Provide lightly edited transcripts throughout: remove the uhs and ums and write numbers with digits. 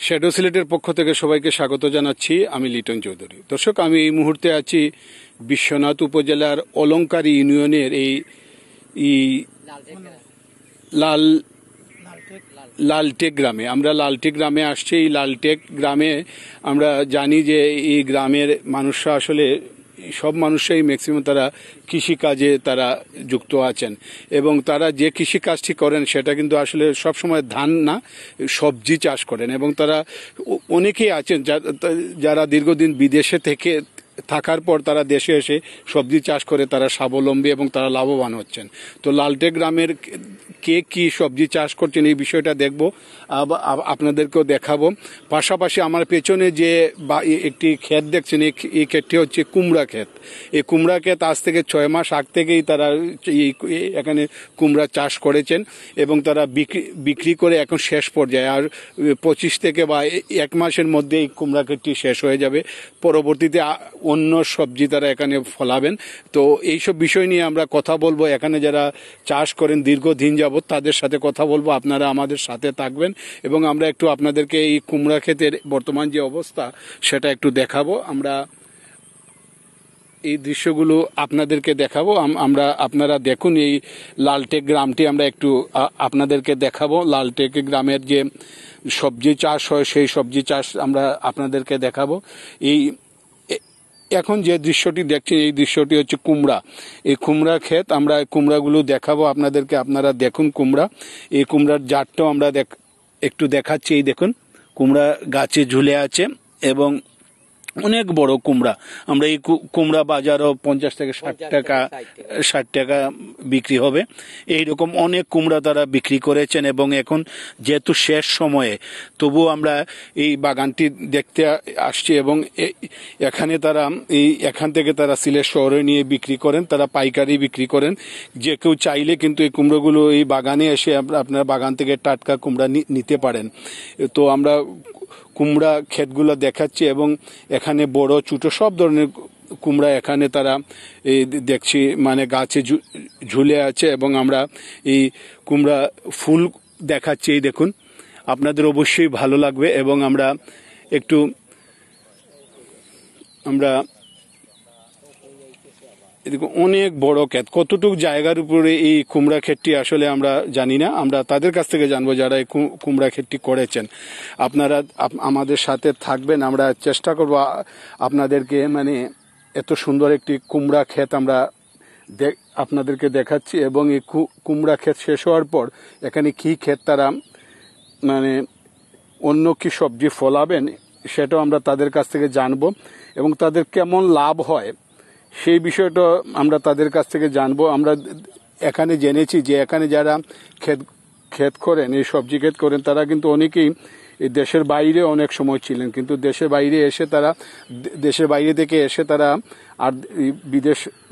Shadow সিলেটের পক্ষ থেকে সবাইকে স্বাগত জানাচ্ছি। আমি লিটন চৌধুরী। দর্শক, আমি এই মুহূর্তে আছি বিশ্বনাথ উপজেলার অলঙ্কারী ইউনিয়নের এই লালটেক গ্রামে। আমরা লালটেক গ্রামে আসছি। এই লালটেক গ্রামে আমরা জানি যে এই গ্রামের মানুষরা আসলে সব মানুষই ম্যাক্সিমাম তারা কৃষিকাজে তারা যুক্ত আছেন এবং তারা যে কৃষিকাজটি করেন সেটা কিন্তু আসলে সবসময় ধান না, সবজি চাষ করেন এবং তারা অনেকেই আছেন যারা দীর্ঘদিন বিদেশে থেকে থাকার পর তারা দেশে এসে সবজি চাষ করে তারা স্বাবলম্বী এবং তারা লাভবান হচ্ছেন। তো লালটেক গ্রামের কে কি সবজি চাষ করছেন এই বিষয়টা দেখব, আপনাদেরকেও দেখাবো। পাশাপাশি আমার পেছনে যে একটি ক্ষেত দেখছেন, এই ক্ষেতটি হচ্ছে কুমড়া ক্ষেত। এই কুমড়া ক্ষেত আজ থেকে 6 মাস আগ থেকেই তারা এখানে কুমড়া চাষ করেছেন এবং তারা বিক্রি করে এখন শেষ পর্যায়ে। আর 25 থেকে বা 1 মাসের মধ্যে এই কুমড়া ক্ষেতটি শেষ হয়ে যাবে। পরবর্তীতে অন্য সবজি তারা এখানে ফলাবেন। তো এইসব বিষয় নিয়ে আমরা কথা বলবো। এখানে যারা চাষ করেন দীর্ঘদিন যাবত তাদের সাথে কথা বলবো। আপনারা আমাদের সাথে থাকবেন এবং আমরা একটু আপনাদেরকে এই কুমড়া ক্ষেতের বর্তমান যে অবস্থা সেটা একটু দেখাবো। আমরা এই দৃশ্যগুলো আপনাদেরকে দেখাবো। আপনারা দেখুন এই লালটেক গ্রামটি আমরা একটু আপনাদেরকে দেখাবো। লালটেক গ্রামের যে সবজি চাষ হয় সেই সবজি চাষ আমরা আপনাদেরকে দেখাবো। এখন যে দৃশ্যটি দেখছেন এই দৃশ্যটি হচ্ছে কুমড়া। এই কুমড়া ক্ষেত, আমরা কুমড়াগুলো দেখাবো আপনাদেরকে। আপনারা দেখুন কুমড়া, এই কুমড়ার জাতটাও আমরা একটু দেখাচ্ছি। এই দেখুন কুমড়া গাছে ঝুলে আছে এবং অনেক বড় কুমড়া। আমরা এই কুমড়া বাজারও 50 থেকে 60 টাকা বিক্রি হবে। এইরকম অনেক কুমড়া তারা বিক্রি করেছেন এবং এখন যেহেতু শেষ সময়ে তবুও আমরা এই বাগানটি দেখতে আসছি এবং এখানে তারা এখান থেকে তারা সিলেট শহরে নিয়ে বিক্রি করেন, তারা পাইকারি বিক্রি করেন। যে কেউ চাইলে কিন্তু এই কুমড়োগুলো এই বাগানে এসে আপনার বাগান থেকে টাটকা কুমড়া নিতে পারেন। তো আমরা কুমড়া ক্ষেতগুলো দেখাচ্ছি এবং এখানে বড় ছোট সব ধরনের কুমড়া এখানে তারা দেখছি মানে গাছে ঝুলে আছে এবং আমরা এই কুমড়া ফুল দেখাচ্ছি। এই দেখুন, আপনাদের অবশ্যই ভালো লাগবে এবং আমরা এদিকে অনেক বড় ক্ষেত। কতটুকু জায়গার উপরে এই কুমড়া ক্ষেতটি আসলে আমরা জানি না। আমরা তাদের কাছ থেকে জানবো যারা এই কুমড়া ক্ষেতটি করেছেন। আপনারা আমাদের সাথে থাকবেন। আমরা চেষ্টা করব আপনাদেরকে মানে এত সুন্দর একটি কুমড়া ক্ষেত আমরা আপনাদেরকে দেখাচ্ছি এবং এই কুমড়া ক্ষেত শেষ হওয়ার পর এখানে কি ক্ষেত তারা মানে অন্য কি সবজি ফলাবেন সেটাও আমরা তাদের কাছ থেকে জানবো এবং তাদের কেমন লাভ হয় সেই বিষয়টা আমরা তাদের কাছ থেকে জানবো। আমরা এখানে জেনেছি যে এখানে যারা ক্ষেত করেন, এই সবজি ক্ষেত করেন, তারা কিন্তু অনেকেই এই দেশের বাইরে অনেক সময় ছিলেন, কিন্তু দেশের বাইরে থেকে এসে তারা আর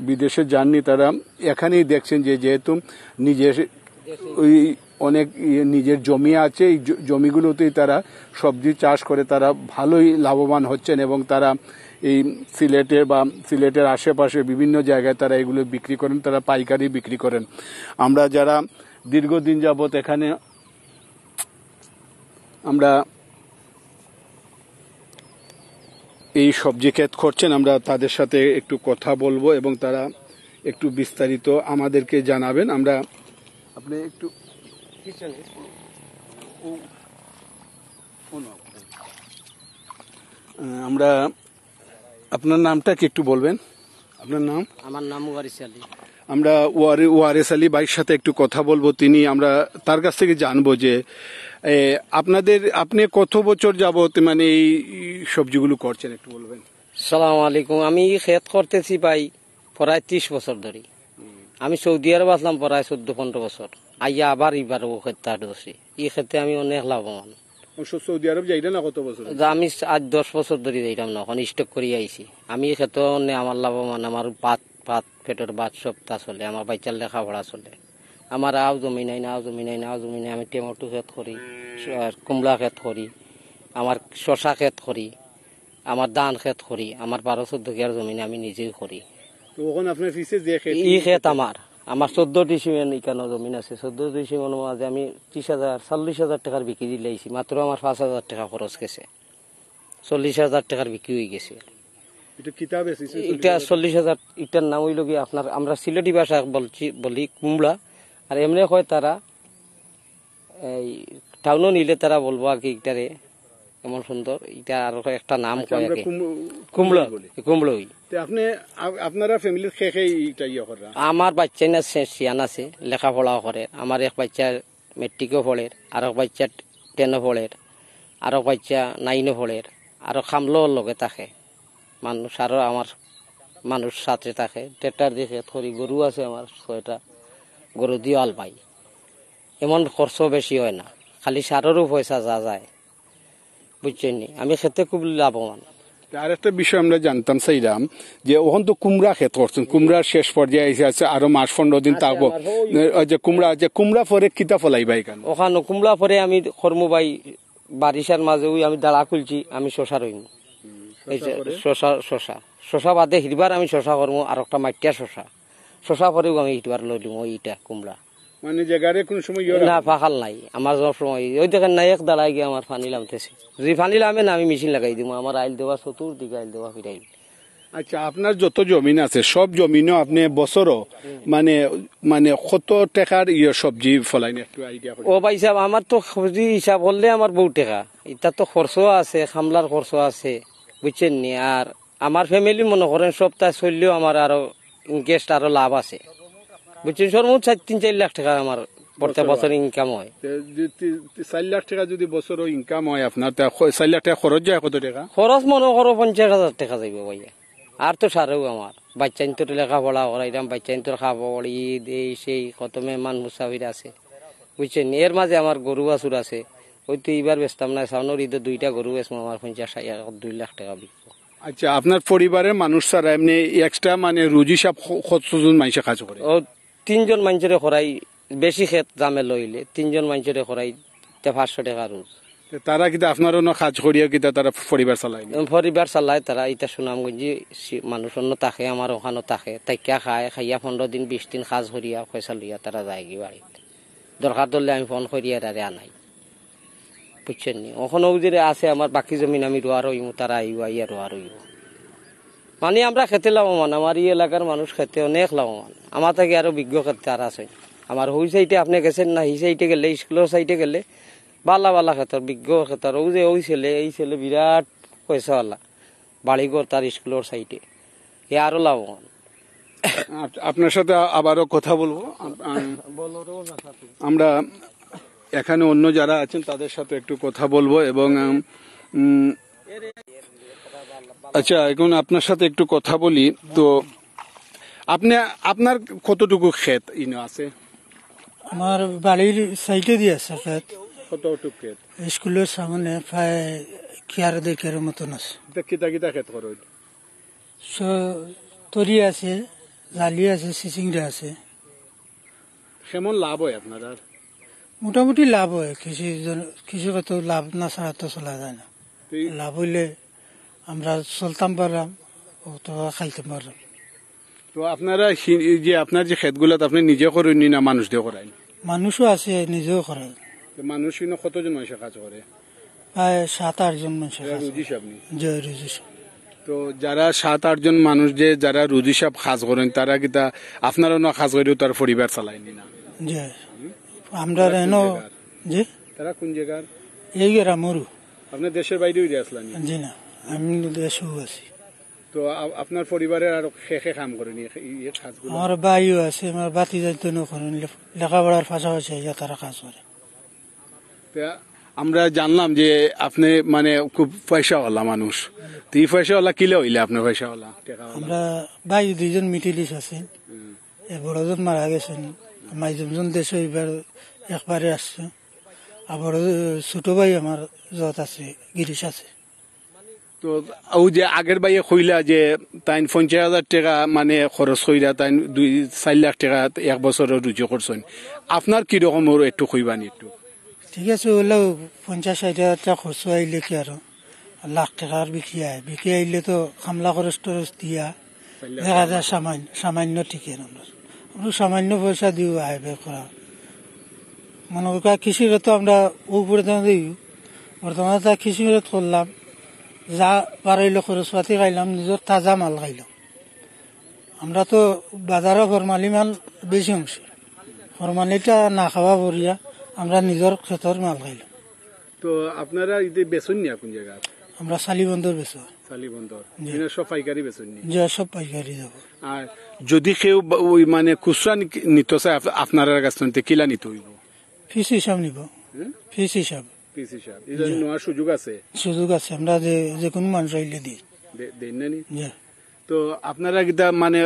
বিদেশে যাননি। তারা এখানেই দেখছেন যে যেহেতু নিজের জমি আছে, এই জমিগুলোতেই তারা সবজি চাষ করে তারা ভালোই লাভবান হচ্ছেন এবং তারা এই সিলেটের আশেপাশে বিভিন্ন জায়গায় তারা এগুলো বিক্রি করেন, তারা পাইকারি বিক্রি করেন। আমরা যারা দীর্ঘদিন যাবত এখানে আমরা এই সবজি ক্ষেত করছেন, আমরা তাদের সাথে একটু কথা বলবো এবং তারা একটু বিস্তারিত আমাদেরকে জানাবেন। আপনি একটু আমরা আপনার নামটা কি একটু বলবেন? আপনার নাম? আমার নাম ওয়ারিস আলী। আমরা ওয়ারিস আলী ভাইয়ের সাথে একটু কথা বলবো। আমরা তার কাছ থেকে জানবো যে আপনি কত বছর যাবত মানে এই সবজিগুলো করছেন একটু বলবেন? সালাম আলাইকুম। আমি ক্ষেত করতেছি প্রায় 30 বছর ধরে। আমি সৌদি আরব আসলাম প্রায় 14-15 বছর। আইয়া আবার এবার ও ক্ষেতটা ধরছি। এই ক্ষেত্রে আমি অনেক লাভবান। সৌদি আরব যাইটা না কত বছর? আমি আজ 10 বছর ধরে যাইতাম না, এখন স্টক করে আইছি। আমি এই ক্ষেত্রে আমার লাভবান। আমার ভাত পেটের ভাত সব তা চলে, আমার বাচ্চার লেখাপড়া চলে। আমার আও জমি নাই। আমি টমেটো ক্ষেত করি, কুমড়া ক্ষেত করি, আমার শশা ক্ষেত করি, আমার ধান ক্ষেত করি। আমার 12-14 বিঘার জমি আমি নিজেই করি। তো ওখানে আপনার পিছে যে এই ক্ষেত আমার আমার 14টি সিমেন্ট ইকানো জমিন আছে। 14টি সিমেন্টের মাঝে আমি 30,000 40,000 টাকার বিক্রি দিলাইছি। মাত্র আমার 5,000 টাকা খরচ গেছে, 40,000 টাকার বিক্রি হয়ে গেছে। এটা কিতাব এসেছে এটা 40,000। এটার নাম হইল কি আপনার, আমরা সিলেটি ভাষা বলি কুমড়া, আর এমনি হয় তারা এই টাউনও নিলে তারা বলবো আর কি এটারে এমন সুন্দর, এটা আর একটা নাম কয় আর কি কুমড়া, কুমড়োই। আপনি আপনারা ফ্যামিলির খেয়ে এটা ইয়ে করা? আমার বাচ্চা না সিয়ান আছে, লেখাপড়াও করে। আমার এক বাচ্চা মেট্রিকও পড়ে, আর এক বাচ্চা 10ও পড়ে, আর এক বাচ্চা 9ও পড়ে, আরো খামলোর লগে থাকে মানুষ, আরো আমার মানুষ সাথে থাকে। ট্রেক্টর দেখে থরি গরু আছে আমার 6টা, গরু দিয়ে আল পাই। এমন খরচ বেশি হয় না, খালি সারেরও পয়সা যা যায়, বুঝছেন নি। আমি খেতে খুব লাভবান। আর একটা বিষয় আমরা জানতাম চাইলাম যে ওখান তো কুমড়া ক্ষেত করছেন, কুমড়ার শেষ পর্যায়ে এসে আছে, আরো মাস 15 দিন থাকবো যে কুমড়া পরে কিতা ফলাইবা এখানে? ওখানে কুমড়া পরে আমি কর্মবাই বারিশার মাঝে আমি দাঁড়া খুলছি, আমি শশা রইম। এই যে শশা বাদে হিরবার আমি শশা করবো, আর একটা মাটিয়া শশা পরেও আমি হিরবার লইলাম ওইটা কুমড়া। মানে জায়গারে কোন সময় না ফাঁকাল নাই আমার সব সময়। ওই দেখেন না এক দাঁড়ায় গিয়ে আমার পানি লামতেছে, যদি পানি লামে না আমি মেশিন লাগাই দিব, আমার আইল দেওয়া চতুর্দিকে আইল দেওয়া ফিরাই। আচ্ছা, আপনার যত জমিন আছে সব জমিনও আপনি বছরও মানে মানে কত টাকার সবজি ফলাইন একটু আইডিয়া করেন? ও ভাই সাহেব, আমার তো সবজি হিসাব করলে আমার বহু টাকা, এটা তো খরচ আছে, খামলার খরচ আছে, বুঝছেন নি। আর আমার ফ্যামিলি মনে করেন সপ্তাহ চললেও আমার আরো ইনকেস্ট আরো লাভ আছে, বুঝছেন। সর্বোচ্চ 3-4 লাখ টাকা আমার প্রত্যেক বছর ইনকাম হয়। 4 লাখ টাকা যদি বছর ইনকাম হয় আপনার, 4 লাখ টাকা খরচ যায় কত টাকা? খরচ মনে করো 50,000 টাকা যাইব ভাইয়া। আর তো সারেও আমার বাচ্চাইন তোর লেখাপড়া করাইলাম, বাচ্চাইন তোর খাওয়া ঈদ এই সেই কত মেহমান মুসাফির আছে, বুঝছেন। এর মাঝে আমার গরু বাছুর আছে, ওই তো এইবার বেচতাম না, সামনের ঈদে 2টা গরু বেচবো, আমার 50-2 লাখ টাকা বিকবো। আচ্ছা, আপনার পরিবারের মানুষ ছাড়া এমনি এক্সট্রা মানে রুজি সব কতজন মানুষে কাজ করে? ও 3জন মানুষের খরাই, বেশি ক্ষেত জামে লইলে 3জন মানুষের খরাই 500 টাকা রোজ। তারা কিন্তু আপনারও না কাজ করিয়া কিন্তু তারা পরিবার চালায়? পরিবার চালায় তারা। এটা সুনামগঞ্জি মানুষ অন্য থাকে, আমার ওখানে থাকে, তাইকা খাইয়া 15 দিন 20 দিন কাজ করিয়া পয়সা লইয়া তারা যায় কি বাড়িতে। দরকার ধরলে আমি ফোন করিয়া তারে আনাই, বুঝছেন নি। ওখানেও যে আছে আমার বাকি জমিন আমি রোয়া রইব, তারা আইব আইয়া রোয়া রইব। মানে আমরা খেতে লাভবান, আমার এই এলাকার মানুষ খেতে অনেক লাভবান। আমার থেকে আরো বিজ্ঞ খেতে আর আছে। আমার ওই সাইডে আপনি গেছেন না, এই সাইডে গেলে, স্কুলের সাইডে গেলে বালা খেতর, বিজ্ঞ খেতর। ওই যে এই ছেলে বিরাট পয়সাওয়ালা, বাড়িঘর তার স্কুলের সাইডে, এ আরো লাভবান। আপনার সাথে আবারও কথা বলবো। আমরা এখানে অন্য যারা আছেন তাদের সাথে একটু কথা বলবো এবং আচ্ছা, এখন আপনার সাথে একটু কথা বলি। তো আপনার কতটুকু ক্ষেত আছে? আমার বাড়ির সাইডে দিয়ে আছে ক্ষেত। কতটুকু ক্ষেত? স্কুলের সামনে প্রায় কিয়ার দেখার মতন আছে। কিতা কিতা ক্ষেত করো? তরি আছে, জালি আছে, চিচিংড়া আছে। কেমন লাভ হয় আপনার? মোটামুটি লাভ হয়, কৃষি কত লাভ না ছাড়া তো চলা যায় না। লাভ হইলে আমরা চলতাম পারলাম, তো খাইতে পারলাম। তো আপনারা যে আপনার যে ক্ষেতগুলো আপনি নিজে করেন না মানুষ দিয়ে করাই? মানুষও আছে, নিজেও করে। মানুষ কতজন মানুষ কাজ করে? প্রায় 7-8 জন মানুষ। তো যারা 7-8 জন মানুষ যে যারা রুজি সাহেব কাজ করেন, তারা কিতা আপনারও না কাজ করেও তার পরিবার চালায়নি না? আমরা যে তারা কোন জায়গার? এই গেরা মরু। আপনার দেশের বাইরেও আসলেন? জি না, আমি দেশেও আছি। তো আপনার পরিবারের আর খেয়ে কাম করেনি? আমার ভাইও আছে, আমার বাতি যাইতে করেন, লেখাপড়ার পাশাপাশি তারা কাজ করে। আমরা জানলাম যে আপনি মানে খুব পয়সাওয়ালা মানুষ। তো এই পয়সাওয়ালা কিলে হইলে আপনার পয়সাওয়ালা? আমরা ভাই 2জন মিটিলিস আছে, বড়জন মারা গেছেন, মাইজন দেশে এবার একবারে আসছে। আবার ছোট ভাই আমার যত আছে, গিরিশ আছে। তো ওই যে আগের বাইয়ে কইলা যে তাই 50,000 টাকা মানে খরচ কইরা তাই 2-4 লাখ টাকা এক বছরের রুজি করছেন, আপনার কিরকম একটু কইবানি একটু? ঠিক আছে, ওগুলো 50-60 টাকা খরচ আইলে কি আর লাখ টাকার বিক্রি আইলে তো খামলা খরচ টরচ দিয়া দেখা যায় সামান্য ঠিকই। আমরা সামান্য পয়সা দিও আয় ব্যয় করা মনে করি কৃষির তো আমরা উপরে দিই বর্তমানে তা কৃষির করলাম যা পারাইলো খরচ পাতি খাইলাম নিজের তাজা মাল খাইলাম আমরা তো বাজারে ফরমালি মাল বেশি অংশ ফরমালিটা না খাওয়া পড়িয়া আমরা নিজের ক্ষেতের মাল খাইলাম। তো আপনারা ইতে বেচুন নি কোন জায়গা? আমরা শালিবন্দর বেচো। শালিবন্দর সব পাইকারি বেচুন নি? যে সব পাইকারি যাব। আর যদি কেউ ওই মানে খুচরা নিতে চায় আপনার কাছ থেকে কিলা নিতে হইব? ফিস হিসাব নিব। ফিস হিসাব এই জন্য নেওয়ার সুযোগ আছে? সুযোগ আছে, আমরা যে কোনো মানুষ আইলে দিই। দেন না নি? তো আপনারা কিতা মানে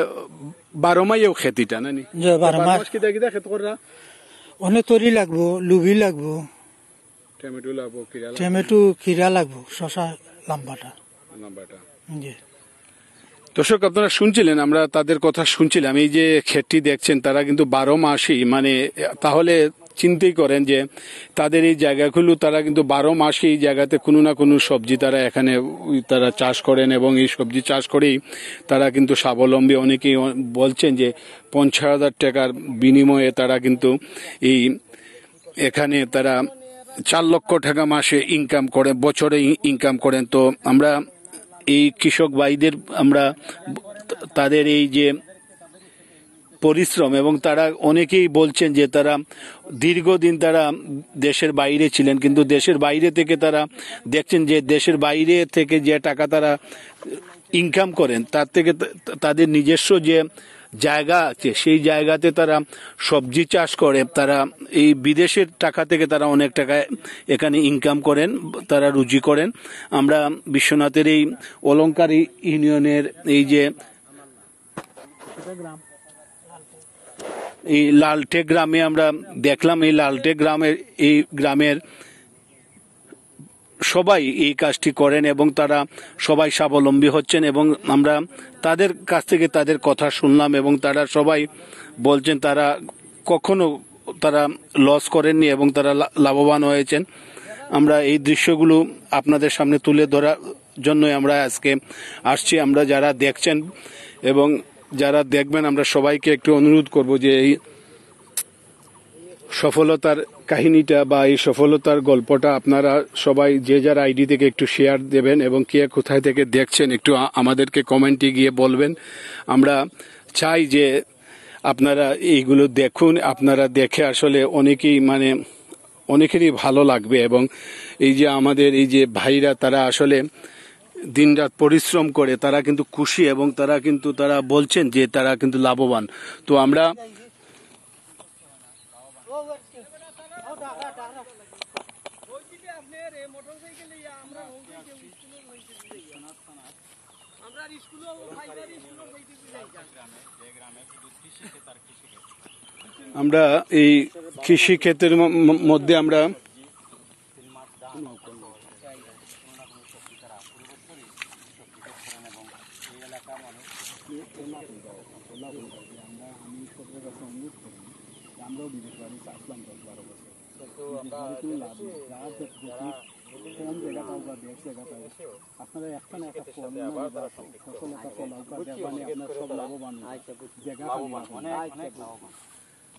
12 মাসেও খেতিটা না নি? 12 মাস কিতা কিতা খেত করা? অনেক তরি লাগবো, লুবি লাগবো, টমেটো খিরা লাগবো, শশা লম্বাটা। জি দর্শক আপনারা শুনছিলেন, আমরা তাদের কথা শুনছিলাম। এই যে ক্ষেতটি দেখছেন তারা কিন্তু 12 মাসই মানে তাহলে চিন্তাই করেন যে তাদের এই জায়গাগুলো তারা কিন্তু 12 মাসই এই জায়গাতে কোনো না কোনো সবজি তারা এখানে তারা চাষ করেন এবং এই সবজি চাষ করেই তারা কিন্তু স্বাবলম্বী। অনেকেই বলছেন যে 50,000 টাকার বিনিময়ে তারা কিন্তু এই এখানে তারা 4 লক্ষ টাকা মাসে ইনকাম করেন, বছরে ইনকাম করেন। তো আমরা এই কৃষক ভাইদের আমরা তাদের এই যে পরিশ্রম এবং তারা অনেকেই বলছেন যে তারা দীর্ঘদিন তারা দেশের বাইরে ছিলেন, কিন্তু দেশের বাইরে থেকে তারা দেখছেন যে দেশের বাইরে থেকে যে টাকা তারা ইনকাম করেন তার থেকে তাদের নিজস্ব যে জায়গা আছে সেই জায়গাতে তারা সবজি চাষ করে তারা এই বিদেশের টাকা থেকে তারা অনেক টাকা এখানে ইনকাম করেন, তারা রুজি করেন। আমরা বিশ্বনাথের এই অলংকার ইউনিয়নের এই যে এই লালটেক গ্রামে আমরা দেখলাম, এই লালটেক গ্রামের সবাই এই কাজটি করেন এবং তারা সবাই স্বাবলম্বী হচ্ছেন এবং আমরা তাদের কাছ থেকে তাদের কথা শুনলাম এবং তারা সবাই বলছেন তারা কখনো তারা লস করেননি এবং তারা লাভবান হয়েছেন। আমরা এই দৃশ্যগুলো আপনাদের সামনে তুলে ধরার জন্যই আমরা আজকে আসছি। আমরা যারা দেখছেন এবং যারা দেখবেন আমরা সবাইকে একটু অনুরোধ করব যে এই সফলতার কাহিনীটা বা এই সফলতার গল্পটা আপনারা সবাই যে যার আইডি থেকে একটু শেয়ার দেবেন এবং কে কোথায় থেকে দেখছেন একটু আমাদেরকে কমেন্টে গিয়ে বলবেন। আমরা চাই যে আপনারা এইগুলো দেখুন, আপনারা দেখে আসলে অনেকেরই ভালো লাগবে এবং এই যে আমাদের এই যে ভাইরা তারা আসলে দিনরাত পরিশ্রম করে তারা কিন্তু খুশি এবং তারা বলছেন যে তারা কিন্তু লাভবান। তো আমরা এই কৃষি ক্ষেত্রের মধ্যে আমরা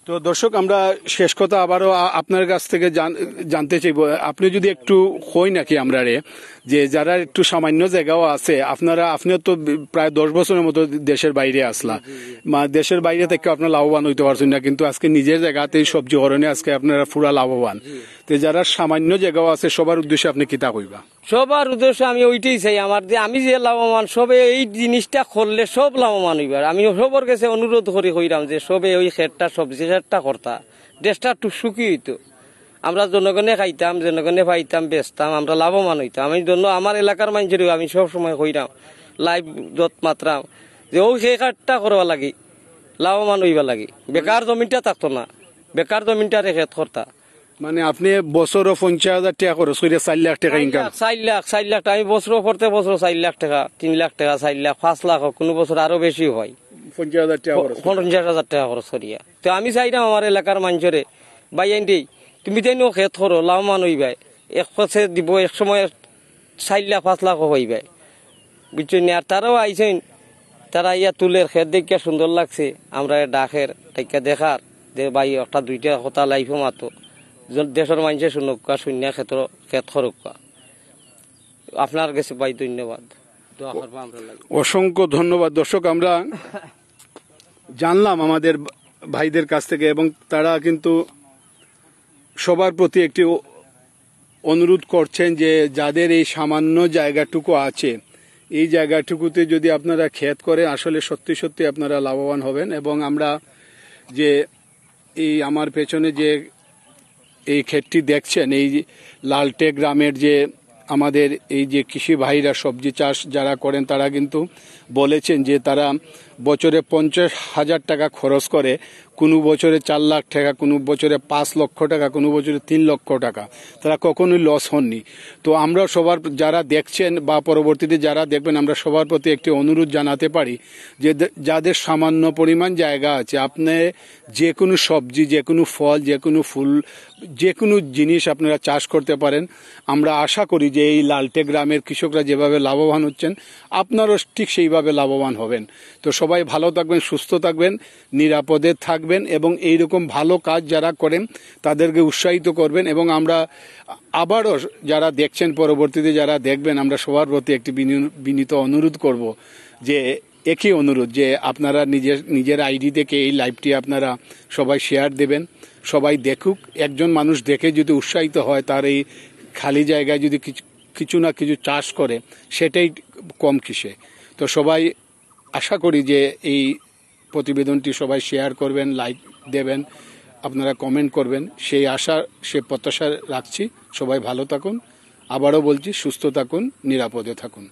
তো দর্শক আমরা শেষ কথা আবারও আপনার কাছ থেকে জানতে চাইব, আপনি যদি একটু হই নাকি আমরা যে যারা একটু সামান্য জায়গাও আছে আপনিও তো প্রায় 10 বছরের মতো দেশের বাইরে আসলা, দেশের বাইরে থেকে আপনার লাভবান হইতে পারছেন না, কিন্তু আজকে নিজের জায়গাতেই সবজি হরণে আজকে আপনারা পুরা লাভবান। তো যারা সামান্য জায়গাও আছে সবার উদ্দেশ্যে আপনি কিতা কইবা? সবার উদ্দেশ্যে আমি ওইটাই চাই, আমি যে লাভবান সবে এই জিনিসটা করলে সব লাভবান হইবার। আমি সবার কাছে অনুরোধ করি কইরাম যে সবে ওই ক্ষেতটা সবজি ক্ষেতটা করতা, দেশটা একটু সুখী হইতো, আমরা জনগণে খাইতাম, জনগণে পাইতাম, বেচতাম, আমরা লাভবান হইতাম। আমি জন্য আমার এলাকার মানুষের আমি সব সময় কইরাম লাইভ যত মাত্রাম যে ওই সেই কাজটা করবা লাগি, লাভবান হইবা লাগি, বেকার জমিনটা থাকতো না, বেকার জমিনটা রেখে করতা। মানে আপনি বছরও 50,000 টাকা খরচ করে 4 লাখ টাকা ইনকাম? 4 লাখ টাকা আমি বছর পড়তে বছর 4 লাখ টাকা, 3 লাখ টাকা, 4 লাখ, 5 লাখ, কোনো বছর আরো বেশি হয়, 50,000 টাকা খরচ, 50,000 টাকা খরচ করিয়া। তো আমি চাইলাম আমার এলাকার মানুষরে ভাই আইন তুমি তাই খেত করো, লাভবান হইবাই, এক পথে দিব, এক সময় 4 লাখ 5 লাখ হইবাই, বুঝছেন। আর তারাও আইছেন তারা ইয়া তুলের খেত দেখে সুন্দর লাগছে, আমরা ডাকের টাইকা দেখার যে ভাই একটা দুইটা কথা লাইফও মাতো দেশের মানুষে শুনুকা শূন্য খেত খরুকা। আপনার কাছে ভাই ধন্যবাদ, দোয়া করবো আমরা লাগি। অসংখ্য ধন্যবাদ। দর্শক, আমরা জানলাম আমাদের ভাইদের কাছ থেকে, এবং তারা কিন্তু সবার প্রতি একটি অনুরোধ করছেন যে যাদের এই সামান্য জায়গাটুকু আছে, এই জায়গাটুকুতে যদি আপনারা ক্ষেত করে আসলে সত্যি সত্যি আপনারা লাভবান হবেন। এবং আমরা যে এই আমার পেছনে যে এই ক্ষেতটি দেখছেন, এই লালটেক গ্রামের যে আমাদের এই যে কৃষি ভাইরা সবজি চাষ যারা করেন, তারা কিন্তু বলেছেন যে তারা বছরে 50,000 টাকা খরচ করে, কোনো বছরে 4 লাখ টাকা, কোনো বছরে 5 লক্ষ টাকা, কোনো বছরে 3 লক্ষ টাকা, তারা কখনোই লস হননি। তো আমরা সবার যারা দেখছেন বা পরবর্তীতে যারা দেখবেন, আমরা সবার প্রতি একটি অনুরোধ জানাতে পারি যে যাদের সামান্য পরিমাণ জায়গা আছে, আপনি যে কোনো সবজি, যে কোনো ফল, যে কোনো ফুল, যে কোনো জিনিস আপনারা চাষ করতে পারেন। আমরা আশা করি যে এই লালটেক গ্রামের কৃষকরা যেভাবে লাভবান হচ্ছেন, আপনারও ঠিক সেইভাবে লাভবান হবেন। তো সবাই ভালো থাকবেন, সুস্থ থাকবেন, নিরাপদে থাকবেন, এবং এইরকম ভালো কাজ যারা করেন তাদেরকে উৎসাহিত করবেন। এবং আমরা আবারও যারা দেখছেন, পরবর্তীতে যারা দেখবেন, আমরা সবার প্রতি একটি বিনীত অনুরোধ করব, যে একই অনুরোধ যে আপনারা নিজের আইডি থেকে এই লাইভটি আপনারা সবাই শেয়ার দেবেন, সবাই দেখুক। একজন মানুষ দেখে যদি উৎসাহিত হয়, তার এই খালি জায়গায় যদি কিছু না কিছু চাষ করে, সেটাই কম কিসে। তো সবাই আশা করি যে এই প্রতিবেদনটি সবাই শেয়ার করবেন, লাইক দেবেন, আপনারা কমেন্ট করবেন, সেই আশা সে প্রত্যাশা রাখছি। সবাই ভালো থাকুন, আবারও বলছি সুস্থ থাকুন, নিরাপদে থাকুন।